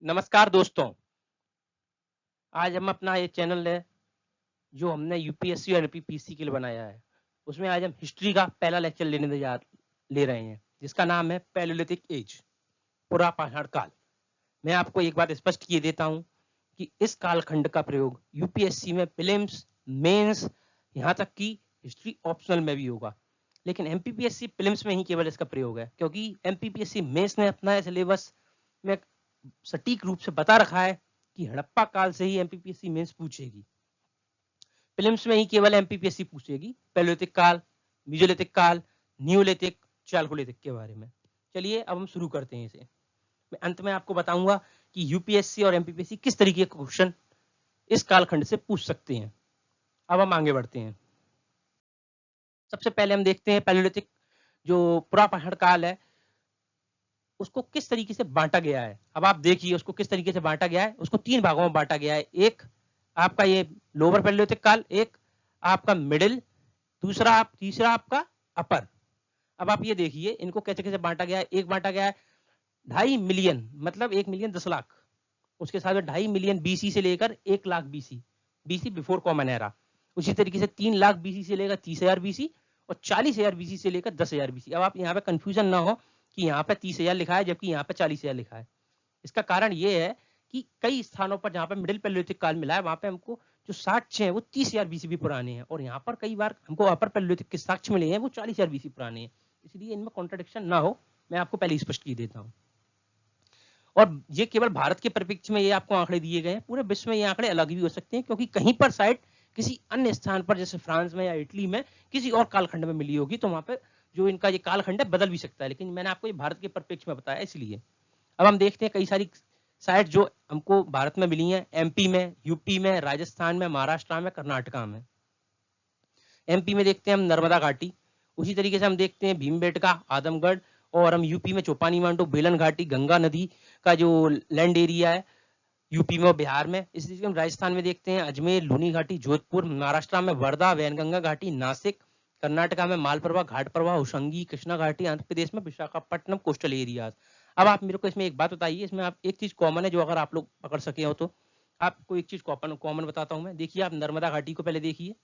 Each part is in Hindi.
नमस्कार दोस्तों, आज हम अपना ये चैनल है जो हमने यूपीएससी और एमपीपीएससी के लिए बनाया है। उसमें आज हम हिस्ट्री का पहला लेक्चर ले रहे हैं जिसका नाम है पैलियोलिथिक एज, पुरापाषाण काल। मैं आपको एक बात स्पष्ट किए देता हूं कि इस कालखंड का प्रयोग यूपीएससी में प्रीलिम्स, मेंस, यहाँ तक कि हिस्ट्री ऑप्शनल में भी होगा। लेकिन एमपीपीएससी प्रीलिम्स में ही केवल इसका प्रयोग है, क्योंकि एमपीपीएससी मेंस ने अपना सिलेबस में सटीक रूप से बता रखा है कि हड़प्पा काल से ही एमपीपीएससी मेंस पूछेगी। प्रीलिम्स में ही केवल एमपीपीएससी पूछेगी पैलियोलिथिक काल, मेसोलिथिक काल, नियोलिथिक, चालकोलिथिक के बारे में। चलिए अब हम शुरू करते हैं इसे। मैं अंत में आपको बताऊंगा कि यूपीएससी और एमपीपीएससी किस तरीके के क्वेश्चन इस कालखंड से पूछ सकते हैं। अब हम आगे बढ़ते हैं। सबसे पहले हम देखते हैं पैलियोलिथिक जो पुरापाषाण काल है उसको किस तरीके से बांटा गया है। अब आप देखिए उसको किस तरीके से बांटा गया है। उसको तीन भागों में बांटा गया है। एक आपका ये लोअर पैलियोलिथिक काल, एक आपका मिडिल, तीसरा आपका अपर। अब आप ये देखिए इनको कैसे कैसे बांटा गया है। एक बांटा गया है 2.5 मिलियन, मतलब 1 मिलियन 10 लाख। उसके साथ में 2.5 मिलियन बीसी से लेकर 1 lakh BC, BC before common era. उसी तरीके से 3 लाख बीसी से लेकर 30,000 बीसी और 40,000 बीसी से लेकर 10,000 बीसी। अब आप यहाँ पे कंफ्यूजन ना हो कि यहाँ पे 30,000 लिखा है जबकि यहाँ पे 40,000 लिखा है। इसका कारण ये है कि कई स्थानों पर जहाँ पे मिडिल पैलियोलिथिक काल मिला है वहां पे हमको जो साक्ष्य हैं वो 30,000 बीसी भी पुराने हैं, और यहाँ पर कई बार हमको अपर पैलियोलिथिक के साक्ष्य मिले हैं वो 40,000 बीसी पुराने हैं। इसलिए इनमें कॉन्ट्रडिक्शन ना हो, मैं आपको पहले स्पष्ट की देता हूँ। और ये केवल भारत के परिप्रेक्ष्य में ये आपको आंकड़े दिए गए हैं, पूरे विश्व में ये आंकड़े अलग भी हो सकते हैं, क्योंकि कहीं पर साइट किसी अन्य स्थान पर जैसे फ्रांस में या इटली में किसी और कालखंड में मिली होगी तो वहां पे जो इनका ये कालखंड है बदल भी सकता है। लेकिन मैंने आपको ये भारत के परिप्रेक्ष्य में बताया इसलिए। अब हम देखते हैं कई सारी साइट जो हमको भारत में मिली हैं, एमपी में, यूपी में, राजस्थान में, महाराष्ट्र में, कर्नाटका में। एमपी में देखते हैं हम नर्मदा घाटी, उसी तरीके से हम देखते हैं भीमबेटका, आदमगढ़, और हम यूपी में चौपानी मांडू, बेलन घाटी, गंगा नदी का जो लैंड एरिया है यूपी में और बिहार में। इसी तरीके हम राजस्थान में देखते हैं अजमेर, लूनी घाटी, जोधपुर, महाराष्ट्र में वर्धा, वैनगंगा घाटी, नासिक, कर्नाटका में मालप्रभा, घाटप्रभा, होशंगी, कृष्णा घाटी, आंध्र प्रदेश में विशाखापट्टनम कोस्टल एरियाज। अब आप मेरे को इसमें एक बात बताइए, इसमें आप एक चीज कॉमन है जो अगर आप लोग पकड़ सके हो तो आपको एक चीज कॉमन बताता हूं मैं। देखिए आप नर्मदा घाटी को पहले देखिए,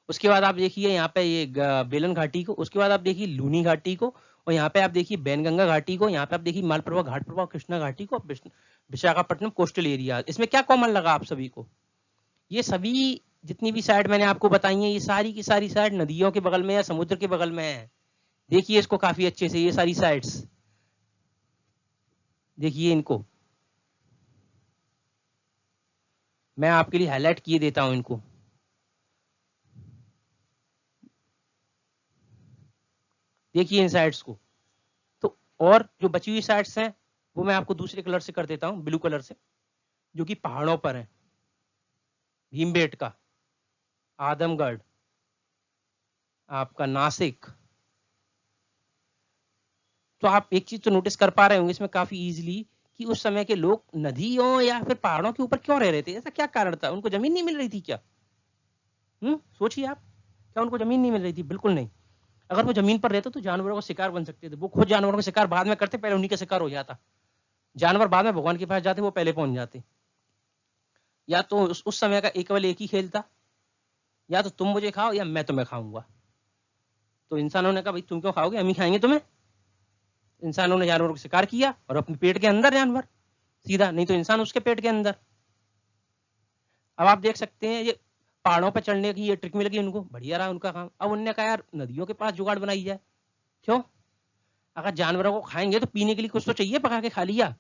उसके बाद आप देखिए यहाँ पे ये बेलन घाटी को, उसके बाद आप देखिए लूनी घाटी को, और यहाँ पे आप देखिए बैनगंगा घाटी को, यहाँ पे आप देखिए मालप्रभा, घाटप्रभा, कृष्णा घाटी को, विशाखापट्टनम कोस्टल एरिया। इसमें क्या कॉमन लगा आप सभी को? ये सभी जितनी भी साइड मैंने आपको बताई है ये सारी की सारी साइड नदियों के बगल में या समुद्र के बगल में है। देखिए इसको काफी अच्छे से, ये सारी साइड्स देखिए इनको मैं आपके लिए हाईलाइट किए देता हूं इनको। देखिए इन साइड्स को। तो और जो बची हुई साइड्स हैं वो मैं आपको दूसरे कलर से कर देता हूं, ब्लू कलर से, जो कि पहाड़ों पर है। भीमबेटका, आदमगढ़, आपका नासिक। तो आप एक चीज तो नोटिस कर पा रहे होंगे इसमें काफी इजीली कि उस समय के लोग नदियों या फिर पहाड़ों के ऊपर क्यों रह रहे थे? ऐसा क्या कारण था? उनको जमीन नहीं मिल रही थी क्या? सोचिए आप, क्या उनको जमीन नहीं मिल रही थी? बिल्कुल नहीं। अगर वो जमीन पर रहते तो जानवरों का शिकार बन सकते थे। वो खुद जानवरों का शिकार बाद में करते, पहले उन्हीं का शिकार हो जाता। जानवर बाद में भगवान के पास जाते, वो पहले पहुंच जाते। या तो उस समय का केवल एक ही खेल था, या तो तुम मुझे खाओ या मैं तुम्हें खाऊंगा। तो इंसानों ने कहा भाई तुम क्यों खाओगे, हम ही खाएंगे तुम्हें। इंसानों ने जानवरों का शिकार किया और अपने पेट के अंदर जानवर सीधा, नहीं तो इंसान उसके पेट के अंदर। अब आप देख सकते हैं ये पहाड़ों पर चढ़ने की ये ट्रिक मिल गई उनको, बढ़िया रहा उनका काम। अब उन्होंने कहा यार नदियों के पास जुगाड़ बनाई जाए। क्यों? अगर जानवरों को खाएंगे तो पीने के लिए कुछ तो चाहिए, पका के खा लिया।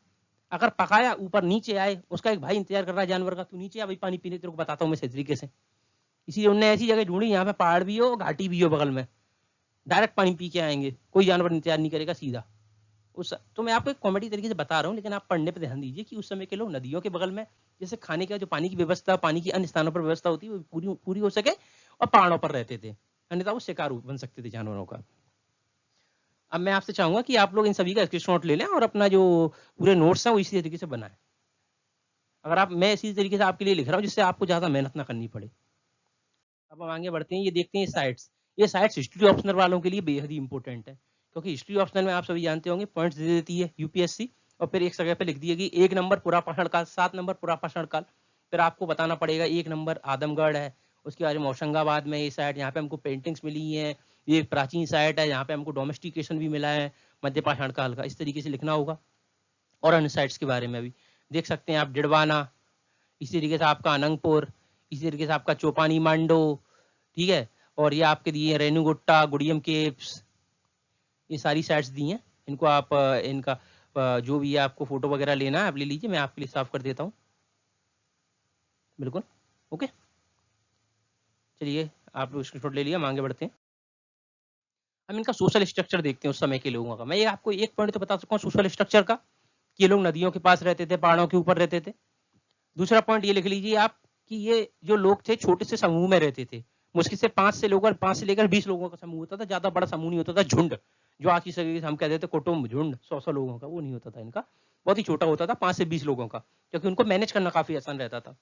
अगर पकाया, ऊपर नीचे आए, उसका एक भाई इंतजार कर रहा है जानवर का, तू नीचे आ भाई पानी पीने, तेरे को बताता हूँ मैं सही तरीके से। इसीलिए उन्होंने ऐसी जगह ढूंढी यहाँ पे पहाड़ भी हो, घाटी भी हो बगल में, डायरेक्ट पानी पी के आएंगे, कोई जानवर इंतजार नहीं करेगा, सीधा। उस तो मैं आपको एक कॉमेडी तरीके से बता रहा हूँ, लेकिन आप पढ़ने पर ध्यान दीजिए कि उस समय के लोग नदियों के बगल में जैसे खाने का जो पानी की व्यवस्था, पानी की अन्य स्थानों पर व्यवस्था होती है वो पूरी पूरी हो सके, और पहाड़ों पर रहते थे, अन्यथा वो शिकार बन सकते थे जानवरों का। अब मैं आपसे चाहूंगा कि आप लोग इन सभी का स्क्रीनशॉट ले लें और अपना जो पूरे नोट्स हैं वो इसी तरीके से बनाएं। अगर आप, मैं इसी तरीके से आपके लिए लिख रहा हूँ जिससे आपको ज्यादा मेहनत ना करनी पड़े। अब हम आगे बढ़ते हैं, ये देखते हैं साइट्स। ये साइट्स हिस्ट्री ऑप्शनल वालों के लिए बेहद ही इंपॉर्टेंट है, क्योंकि हिस्ट्री ऑप्शनल में आप सभी जानते होंगे पॉइंट्स दे देती है यूपीएससी और फिर एक जगह पे लिख दिया कि 1 नंबर पुरापाषाण काल, 7 नंबर पुरापाषाण काल। फिर आपको बताना पड़ेगा 1 नंबर आदमगढ़ है, उसके बाद में होशंगाबाद में ये साइड, यहाँ पे हमको पेंटिंग्स मिली हैं, ये प्राचीन साइट है, यहाँ पे हमको डोमेस्टिकेशन भी मिला है मध्य पाषाण काल का। इस तरीके से लिखना होगा। और अन्य साइट्स के बारे में भी देख सकते हैं आप, डिडवाना, इसी तरीके से आपका अनंगपुर, इसी तरीके से आपका चौपानी मांडो, ठीक है। और ये आपके दिए रेणुगुट्टा, गुड़ियम केव्स, ये सारी साइट्स दी हैं। इनको आप इनका जो भी है आपको फोटो वगैरह लेना है आप ले लीजिए, मैं आपके लिए साफ कर देता हूँ। बिल्कुल ओके, चलिए आप लोग स्क्रीनशॉट ले लिया, हम आगे बढ़ते हैं। हम इनका सोशल स्ट्रक्चर देखते हैं उस समय के लोगों का। मैं ये आपको एक पॉइंट तो बता सकता हूँ सोशल स्ट्रक्चर का, कि ये लोग नदियों के पास रहते थे, पहाड़ों के ऊपर रहते थे। दूसरा पॉइंट ये लिख लीजिए आप कि ये जो लोग थे छोटे से समूह में रहते थे, मुश्किल से 5 से लेकर 20 लोगों का समूह होता था, ज्यादा बड़ा समूह नहीं होता था, झुंड, जो आज की सभी हम कहते थे कुटुंब, झुंड 100 लोगों का, वो नहीं होता था इनका, बहुत ही छोटा होता था, 5 से 20 लोगों का, क्योंकि उनको मैनेज करना काफी आसान रहता था।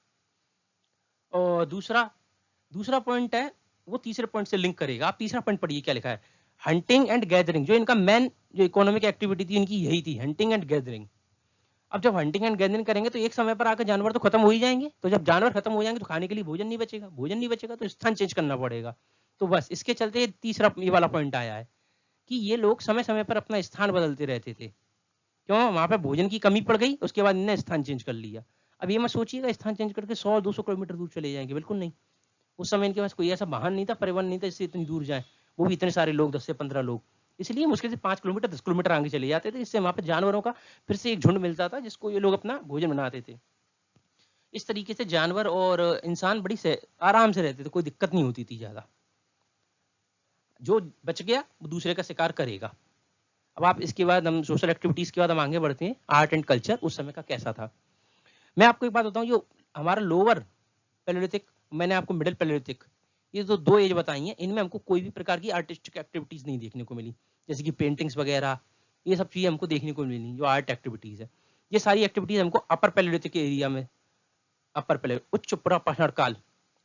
और दूसरा पॉइंट है वो तीसरे पॉइंट से लिंक करेगा। आप तीसरा पॉइंट पढ़िए क्या लिखा है, हंटिंग एंड गैदरिंग, जो इनका मेन जो इकोनॉमिक एक्टिविटी थी इनकी यही थी, हंटिंग एंड गैदरिंग। अब जब हंटिंग एंड गैदरिंग करेंगे तो एक समय पर आकर जानवर तो खत्म हो ही जाएंगे, तो जब जानवर खत्म हो जाएंगे तो खाने के लिए भोजन नहीं बचेगा, भोजन नहीं बचेगा तो स्थान चेंज करना पड़ेगा। तो बस इसके चलते तीसरा ये वाला पॉइंट आया है कि ये लोग समय समय पर अपना स्थान बदलते रहते थे। क्यों? वहां पर भोजन की कमी पड़ गई, उसके बाद इन्हें स्थान चेंज कर लिया। अब ये मत सोचिएगा स्थान चेंज करके 100-200 किलोमीटर दूर चले जाएंगे, बिल्कुल नहीं। उस समय इनके पास कोई ऐसा वाहन नहीं था, परिवहन नहीं था जिससे इतनी दूर जाए, वो भी इतने सारे लोग, 10 से 15 लोग, इसलिए मुश्किल से 5 किलोमीटर 10 किलोमीटर आगे चले जाते थे। इससे वहां पर जानवरों का फिर से एक झुंड मिलता था जिसको ये लोग अपना भोजन बनाते थे। इस तरीके से जानवर और इंसान बड़ी से आराम से रहते थे, कोई दिक्कत नहीं होती थी ज्यादा। जो बच गया वो दूसरे का शिकार करेगा। अब आप इसके बाद हम सोशल एक्टिविटीज के बाद हम आगे बढ़ते हैं, आर्ट एंड कल्चर उस समय का कैसा था। मैं आपको एक बात बताऊं, जो हमारा लोअर पैलेलिथिक, मैंने आपको मिडिल पैलेलिथिक, ये जो 2 एज बताई हैं, इनमें हमको कोई भी प्रकार की आर्टिस्टिक एक्टिविटीज नहीं देखने को मिली, जैसे कि पेंटिंग्स वगैरह, ये सब चीजें हमको देखने को मिली जो आर्ट एक्टिविटीज है। ये सारी एक्टिविटीज हमको अपर पैलेलिथिक एरिया में, अपर पैलेलिथिक उच्च पुरापाषाण काल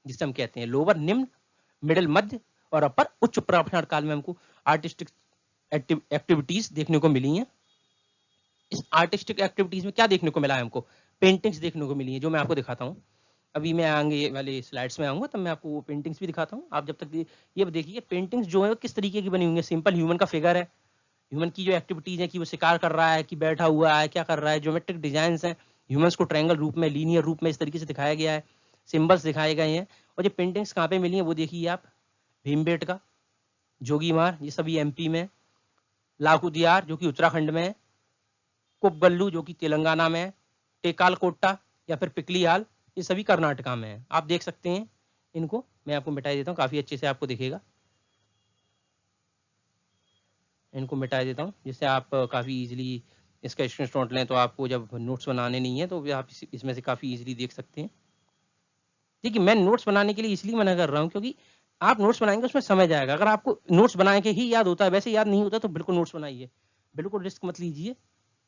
जिसे हम कहते हैं, लोअर निम्न, मिडिल मध्य और अपर उच्च पुरापाषाण काल में हमको आर्टिस्टिक एक्टिविटीज देखने को मिली हैं। इस आर्टिस्टिक एक्टिविटीज में क्या देखने को मिला है हमको, पेंटिंग्स देखने को मिली है, जो मैं आपको दिखाता हूँ। अभी मैं आगे वाले स्लाइड्स में आऊंगा तब मैं आपको वो पेंटिंग्स भी दिखाता हूँ। आप जब तक ये देखिए पेंटिंग्स जो है किस तरीके की बनी हुई है। सिंपल ह्यूमन का फिगर है, ह्यूमन की जो एक्टिविटीज है कि वो शिकार कर रहा है, कि बैठा हुआ है, क्या कर रहा है, ज्योमेट्रिक डिजाइन है, ह्यूमंस को ट्रायंगल रूप में, लीनियर रूप में इस तरीके से दिखाया गया है, सिंबल्स दिखाए गए हैं। और ये पेंटिंग्स कहाँ पे मिली है वो देखिए आप, भीमबेटका, जोगीमार, ये सभी एमपी में, लाखुदियार जो कि उत्तराखंड में है, कुपगल्लू जो कि तेलंगाना में है, टेकालकोट्टा या फिर पिकलीहाल ये सभी कर्नाटका में है। आप देख सकते हैं इनको, मैं आपको मिटा देता हूँ, काफी अच्छे से आपको दिखेगा। इनको मिटा देता हूँ जिससे आप काफी इजीली इसका स्क्रीनशॉट लें, तो आपको जब नोट्स बनाने नहीं है तो आप इसमें से काफी इजीली देख सकते हैं। देखिए मैं नोट्स बनाने के लिए इसलिए मना कर रहा हूँ क्योंकि आप नोट्स बनाएंगे उसमें समय जाएगा। अगर आपको नोट्स बना के ही याद होता है, वैसे याद नहीं होता, तो बिल्कुल नोट्स बनाइए, बिल्कुल रिस्क मत लीजिए।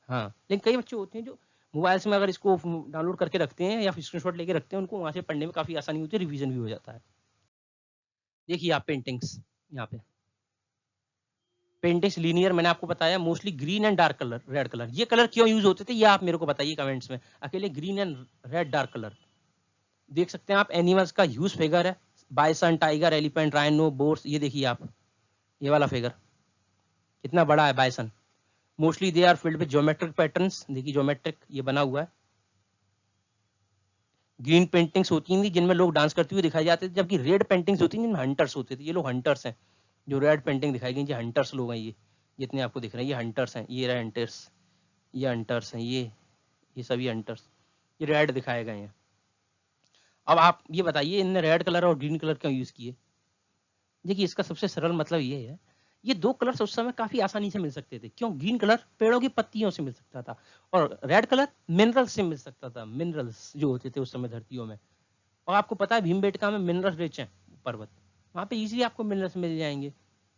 हाँ, लेकिन कई बच्चे होते हैं जो मोबाइल में अगर इसको डाउनलोड करके रखते हैं या फिर स्क्रीनशॉट लेके रखते हैं, उनको वहां से पढ़ने में काफी आसानी होती है, रिवीजन भी हो जाता है। देखिए आप पेंटिंग्स, यहाँ पे पेंटिंग्स लीनियर, मैंने आपको बताया mostly green and dark colour, red colour. ये कलर क्यों यूज होते थे ये आप मेरे को बताइए कमेंट्स में। अकेले green and red dark colour देख सकते हैं आप। एनिमल्स का ह्यूज फिगर है, bison, tiger, elephant, rhino, boars, ये देखिए आप, ये वाला फिगर कितना बड़ा है bison. Mostly they are filled with geometric patterns, देखिए ज्योमेट्रिक ये बना हुआ है। ग्रीन पेंटिंग्स होती थी जिनमें लोग डांस करते हुए दिखाई जाते थे, जबकि रेड पेंटिंग्स होती थी जिनमें हंटर्स होते थे। ये लोग हंटर्स हैं, जो रेड पेंटिंग दिखाई गई, ये हंटर्स लोग हैं, ये जितने आपको दिख रहे हैं ये हंटर्स हैं, ये रहे हंटर्स, ये हंटर्स हैं, ये सभी हंटर्स, ये रेड दिखाए गए हैं। अब आप ये बताइए इनने रेड कलर और ग्रीन कलर क्यों यूज किए। देखिए इसका सबसे सरल मतलब ये है, ये 2 कलर्स उस समय काफी आसानी से मिल सकते थे। क्यों? ग्रीन कलर पेड़ों की पत्तियों से मिल सकता था और रेड कलर मिनरल्स से मिल सकता था, मिनरल्स जो होते थे उस समय धरतियों में। और आपको पता है भीमबेटका में मिनरल्स रिच हैं, पर्वत, वहां पे इजीली आपको मिनरल्स मिल जाएंगे।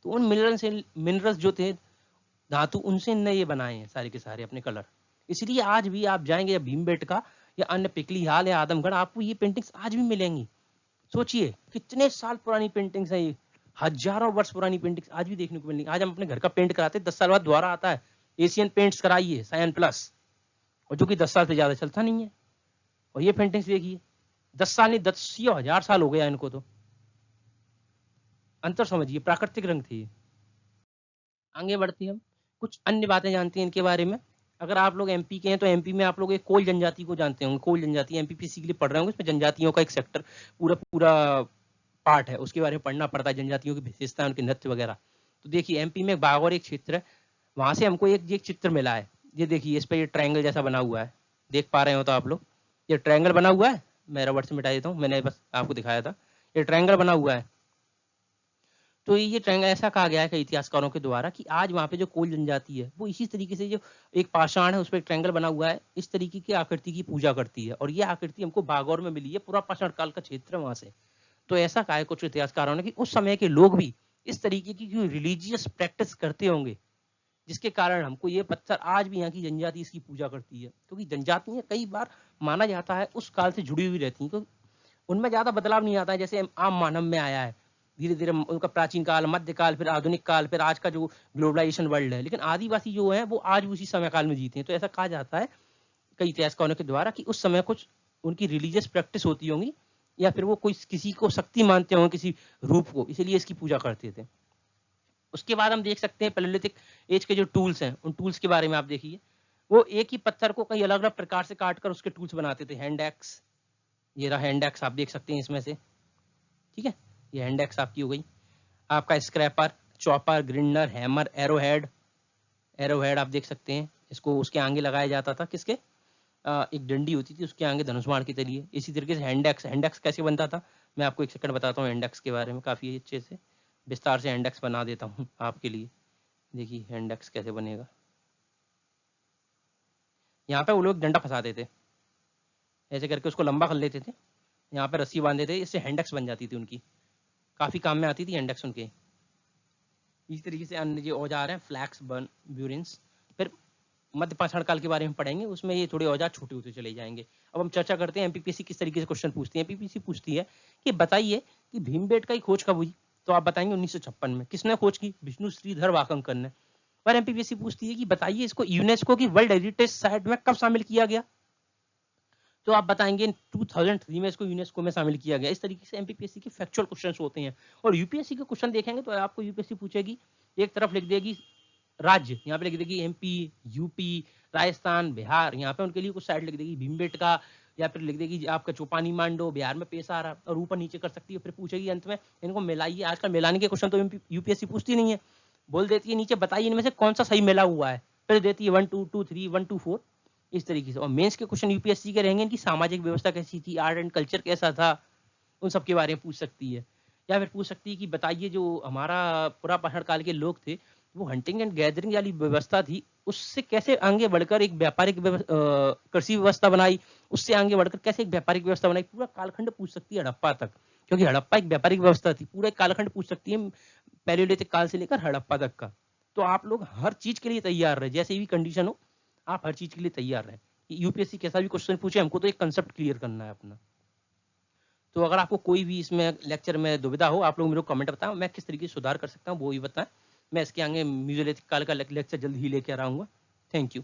तो उन मिनरल्स जो थे धातु, उनसे इनने ये बनाए हैं सारे के सारे अपने कलर। इसलिए आज भी आप जाएंगे भीमबेटका या अन्य पिकलीहाल या आदमगढ़, आपको ये पेंटिंग्स आज भी मिलेंगी। सोचिए कितने साल पुरानी पेंटिंग्स हैं ये, हजारों वर्ष पुरानी पेंटिंग्स आज भी देखने को मिलेंगी। आज हम अपने घर का पेंट कराते हैं, 10 साल बाद दोबारा आता है एशियन पेंट्स कराइए साइन प्लस, और जो कि 10 साल से ज्यादा चलता नहीं है। और ये पेंटिंग्स देखिए, 10 साल नहीं 10 या 1000 साल हो गया इनको। तो अंतर समझिए, प्राकृतिक रंग थे ये। आगे बढ़ते हैं हम, कुछ अन्य बातें जानते हैं इनके बारे में। अगर आप लोग एमपी के हैं तो एमपी में आप लोग एक कोल जनजाति को जानते होंगे। कोल जनजाति एमपीपीसी के लिए पढ़ रहे होंगे, इसमें जनजातियों का एक सेक्टर पूरा पूरा पार्ट है, उसके बारे में पढ़ना पड़ता है, जनजातियों की विशेषता, उनके नृत्य वगैरह। तो देखिए एमपी में बागौर एक क्षेत्र है, वहां से हमको एक चित्र मिला है। ये देखिए, इस पे ये ट्रायंगल जैसा बना हुआ है, देख पा रहे हो तो आप लोग, ये ट्रायंगल बना हुआ है। मैं रबड़ से मिटा देता हूँ, मैंने बस आपको दिखाया था, ये ट्रायंगल बना हुआ है। तो ये ट्रायंगल ऐसा कहा गया है कई इतिहासकारों के द्वारा कि आज वहाँ पे जो कोल जनजाति है वो इसी तरीके से, जो एक पाषाण है उस पर ट्रायंगल बना हुआ है, इस तरीके की आकृति की पूजा करती है। और ये आकृति हमको बागौर में मिली है, पूरा पाषाण काल का क्षेत्र है वहां से। तो ऐसा कहा है कुछ इतिहासकारों ने कि उस समय के लोग भी इस तरीके की रिलीजियस प्रैक्टिस करते होंगे, जिसके कारण हमको ये पत्थर आज भी यहाँ की जनजाति इसकी पूजा करती है। क्योंकि जनजातियां कई बार माना जाता है उस काल से जुड़ी हुई रहती हैं, क्योंकि उनमें ज्यादा बदलाव नहीं आता है जैसे आम मानव में आया है। धीरे धीरे उनका प्राचीन काल, मध्य काल, फिर आधुनिक काल, फिर आज का जो ग्लोबलाइजेशन वर्ल्ड है। लेकिन आदिवासी जो है वो आज उसी समय काल में जीते हैं। तो ऐसा कहा जाता है कई इतिहासकारों के द्वारा कि उस समय कुछ उनकी रिलीजियस प्रैक्टिस होती होंगी, या फिर वो कोई किसी को शक्ति मानते होंगे, किसी रूप को, इसलिए इसकी पूजा करते थे। उसके बाद हम देख सकते हैं पैलेलिथिक एज के जो टूल्स हैं, उन टूल्स के बारे में आप देखिए। वो एक ही पत्थर को कई अलग अलग प्रकार से काटकर उसके टूल्स बनाते थे। हैंड एक्स, ये रहा हैंड एक्स, आप देख सकते हैं इसमें से, ठीक है, ये हैंड एक्स आपकी हो गई। आपका scraper, chopper, grinder, hammer, arrowhead, arrowhead आप देख सकते हैं, इसको उसके आगे लगाया जाता था, किसके, एक डंडी होती थी उसके आगे धनुष बाण के तलिए। इसी तरीके से हैंडेक्स, हैंडेक्स कैसे बनता था मैं आपको एक सेकंड बताता हूँ। हैंडेक्स के बारे में काफी अच्छे से विस्तार से हैंडेक्स बना देता हूँ आपके लिए। देखिए हैंडेक्स कैसे बनेगा। यहाँ पे वो लोग डंडा फंसाते थे, ऐसे करके उसको लंबा कर लेते थे, यहाँ पे रस्सी बांधते थे, इससे हैंडेक्स बन जाती थी उनकी, काफी काम में आती थी हैंडेक्स उनके। इस तरीके से अन्य जो औजार हैं, फ्लैक्स, बर्न, ब्यूरिन्स। फिर मध्य पाषाण काल के बारे में पढ़ेंगे, उसमें ये थोड़े औजार छोटे होते चले जाएंगे। अब हम चर्चा करते हैं एमपीपीएससी किस तरीके से क्वेश्चन पूछती है। एमपीपीएससी पूछती है कि बताइए कि भीमबेटका की खोज कब हुई, तो आप बताएंगे 1956 में। किसने खोज की, विष्णु श्रीधर वाकंकर ने। पर एमपीपीएससी पूछती है कि बताइए इसको यूनेस्को की वर्ल्ड हेरिटेज साइट में कब शामिल किया गया, तो आप बताएंगे 2003 में इसको यूनेस्को में शामिल किया गया। इस तरीके से एमपीपीएससी के फैक्चुअल क्वेश्चंस होते हैं। और यूपीएससी के क्वेश्चन देखेंगे तो आपको यूपीएससी पूछेगी, एक तरफ लिख देगी राज्य, यहाँ पे लिख देगी एमपी, यूपी, राजस्थान, बिहार, यहाँ पे उनके लिए कुछ साइड लिख देगी भीमबेटका, या फिर लिख देगी आपका चौपानी मांडो बिहार में पेश आ रहा, और ऊपर नीचे कर सकती है। फिर पूछेगी अंत में इनको मिलाइए। आजकल मिलाने के क्वेश्चन तो यूपीएससी पूछती नहीं है, बोल देती है नीचे बताइए इनमें से कौन सा सही मिला हुआ है, फिर देती है 1 2 2 3 1 2 4 इस तरीके से। और मेंस के क्वेश्चन यूपीएससी के रहेंगे, इनकी सामाजिक व्यवस्था कैसी थी, आर्ट एंड कल्चर कैसा था, उन सब के बारे में पूछ सकती है। या फिर पूछ सकती है कि बताइए जो हमारा पूरा पाषाण काल के लोग थे, वो हंटिंग एंड गैदरिंग वाली व्यवस्था थी, उससे कैसे आगे बढ़कर एक व्यापारिक कृषि व्यवस्था बनाई, उससे आगे बढ़कर कैसे एक व्यापारिक व्यवस्था बनाई। पूरा कालखंड पूछ सकती है हड़प्पा तक, क्योंकि हड़प्पा एक व्यापारिक व्यवस्था थी। पूरा एक कालखंड पूछ सकती है पैलियोलिथिक काल से लेकर हड़प्पा तक का। तो आप लोग हर चीज के लिए तैयार रहे, जैसे भी कंडीशन हो आप हर चीज के लिए तैयार रहे। यूपीएससी कैसा भी क्वेश्चन पूछे, हमको तो एक कंसेप्ट क्लियर करना है अपना। तो अगर आपको कोई भी इसमें लेक्चर में दुविधा हो, आप लोग मेरे को कमेंट बताएं, मैं किस तरीके से सुधार कर सकता हूँ वो भी बताएं। मैं इसके आगे म्यूजियोलॉजिकल का लेक्चर जल्द ही लेकर आऊंगा। Thank you.